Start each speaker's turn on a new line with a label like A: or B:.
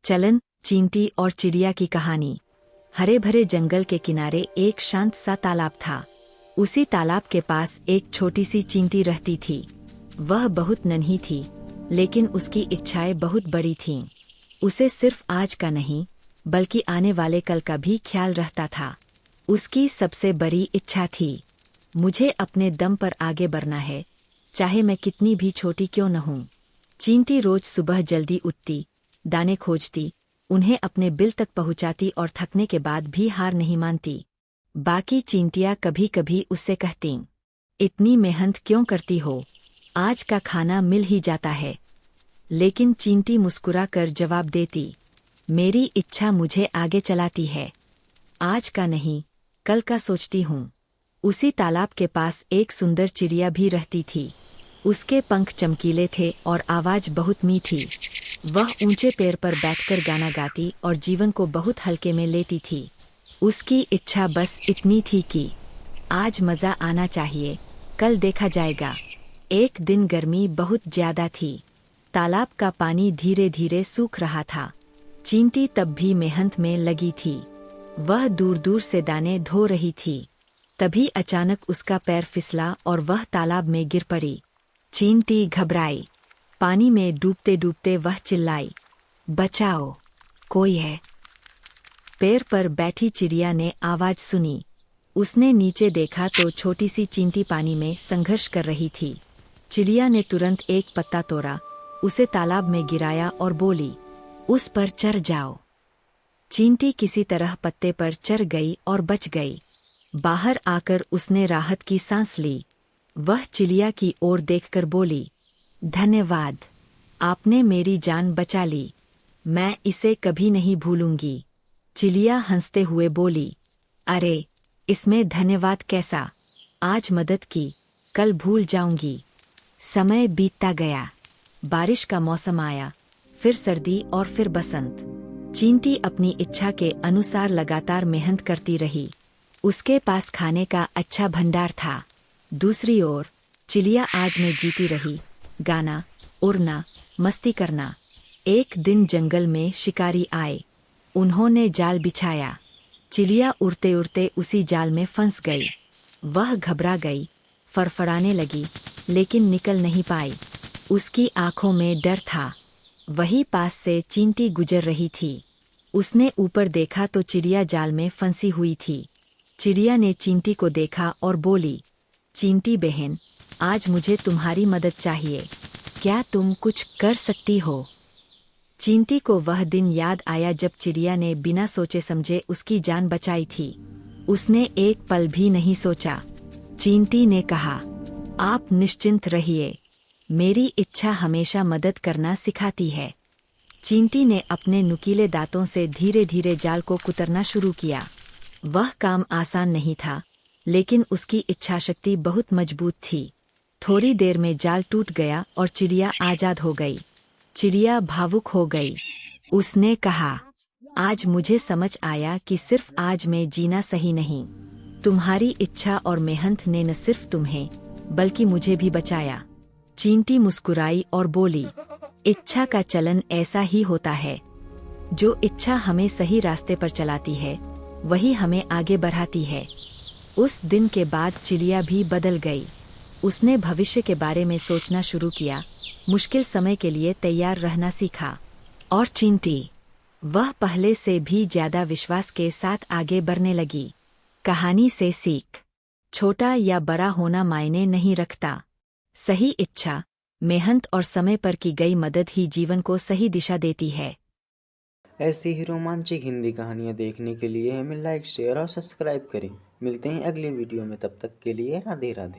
A: चलन, चींटी और चिड़िया की कहानी। हरे भरे जंगल के किनारे एक शांत सा तालाब था। उसी तालाब के पास एक छोटी सी चींटी रहती थी। वह बहुत नन्ही थी, लेकिन उसकी इच्छाएं बहुत बड़ी थीं। उसे सिर्फ आज का नहीं, बल्कि आने वाले कल का भी ख्याल रहता था। उसकी सबसे बड़ी इच्छा थी, मुझे अपने दम पर आगे बढ़ना है, चाहे मैं कितनी भी छोटी क्यों न हूँ। चींटी रोज सुबह जल्दी उठती, दाने खोजती, उन्हें अपने बिल तक पहुंचाती और थकने के बाद भी हार नहीं मानती। बाकी चींटियां कभी कभी उससे कहतीं, इतनी मेहनत क्यों करती हो, आज का खाना मिल ही जाता है। लेकिन चींटी मुस्कुरा कर जवाब देती, मेरी इच्छा मुझे आगे चलाती है, आज का नहीं, कल का सोचती हूँ। उसी तालाब के पास एक सुंदर चिड़िया भी रहती थी। उसके पंख चमकीले थे और आवाज बहुत मीठी। वह ऊंचे पेड़ पर बैठकर गाना गाती और जीवन को बहुत हल्के में लेती थी। उसकी इच्छा बस इतनी थी कि आज मजा आना चाहिए, कल देखा जाएगा। एक दिन गर्मी बहुत ज्यादा थी। तालाब का पानी धीरे धीरे सूख रहा था। चींटी तब भी मेहनत में लगी थी। वह दूर दूर से दाने ढो रही थी। तभी अचानक उसका पैर फिसला और वह तालाब में गिर पड़ी। चींटी घबराई। पानी में डूबते डूबते वह चिल्लाई, बचाओ, कोई है। पेड़ पर बैठी चिड़िया ने आवाज सुनी। उसने नीचे देखा तो छोटी सी चींटी पानी में संघर्ष कर रही थी। चिड़िया ने तुरंत एक पत्ता तोड़ा, उसे तालाब में गिराया और बोली, उस पर चढ़ जाओ। चींटी किसी तरह पत्ते पर चढ़ गई और बच गई। बाहर आकर उसने राहत की सांस ली। वह चिड़िया की ओर देखकर बोली, धन्यवाद, आपने मेरी जान बचा ली, मैं इसे कभी नहीं भूलूंगी। चिड़िया हंसते हुए बोली, अरे, इसमें धन्यवाद कैसा, आज मदद की, कल भूल जाऊंगी। समय बीतता गया। बारिश का मौसम आया, फिर सर्दी और फिर बसंत। चींटी अपनी इच्छा के अनुसार लगातार मेहनत करती रही। उसके पास खाने का अच्छा भंडार था। दूसरी ओर चिड़िया आज में जीती रही, गाना, उड़ना, मस्ती करना। एक दिन जंगल में शिकारी आए। उन्होंने जाल बिछाया। चिड़िया उड़ते उड़ते उसी जाल में फंस गई। वह घबरा गई, फड़फड़ाने लगी, लेकिन निकल नहीं पाई। उसकी आंखों में डर था। वही पास से चींटी गुजर रही थी। उसने ऊपर देखा तो चिड़िया जाल में फंसी हुई थी। चिड़िया ने चींटी को देखा और बोली, चींटी बहन, आज मुझे तुम्हारी मदद चाहिए, क्या तुम कुछ कर सकती हो? चींटी को वह दिन याद आया जब चिड़िया ने बिना सोचे समझे उसकी जान बचाई थी। उसने एक पल भी नहीं सोचा। चींटी ने कहा, आप निश्चिंत रहिए, मेरी इच्छा हमेशा मदद करना सिखाती है। चींटी ने अपने नुकीले दांतों से धीरे धीरे जाल को कुतरना शुरू किया। वह काम आसान नहीं था, लेकिन उसकी इच्छाशक्ति बहुत मजबूत थी। थोड़ी देर में जाल टूट गया और चिड़िया आजाद हो गई। चिड़िया भावुक हो गई। उसने कहा, आज मुझे समझ आया कि सिर्फ आज में जीना सही नहीं। तुम्हारी इच्छा और मेहनत ने न सिर्फ तुम्हें, बल्कि मुझे भी बचाया। चींटी मुस्कुराई और बोली, इच्छा का चलन ऐसा ही होता है। जो इच्छा हमें सही रास्ते पर चलाती है, वही हमें आगे बढ़ाती है। उस दिन के बाद चिड़िया भी बदल गई। उसने भविष्य के बारे में सोचना शुरू किया, मुश्किल समय के लिए तैयार रहना सीखा। और चींटी, वह पहले से भी ज्यादा विश्वास के साथ आगे बढ़ने लगी। कहानी से सीख, छोटा या बड़ा होना मायने नहीं रखता। सही इच्छा, मेहनत और समय पर की गई मदद ही जीवन को सही दिशा देती है।
B: ऐसी ही रोमांचक हिंदी कहानियाँ देखने के लिए हमें लाइक शेयर और सब्सक्राइब करें। मिलते हैं अगली वीडियो में, तब तक के लिए राधे राधे।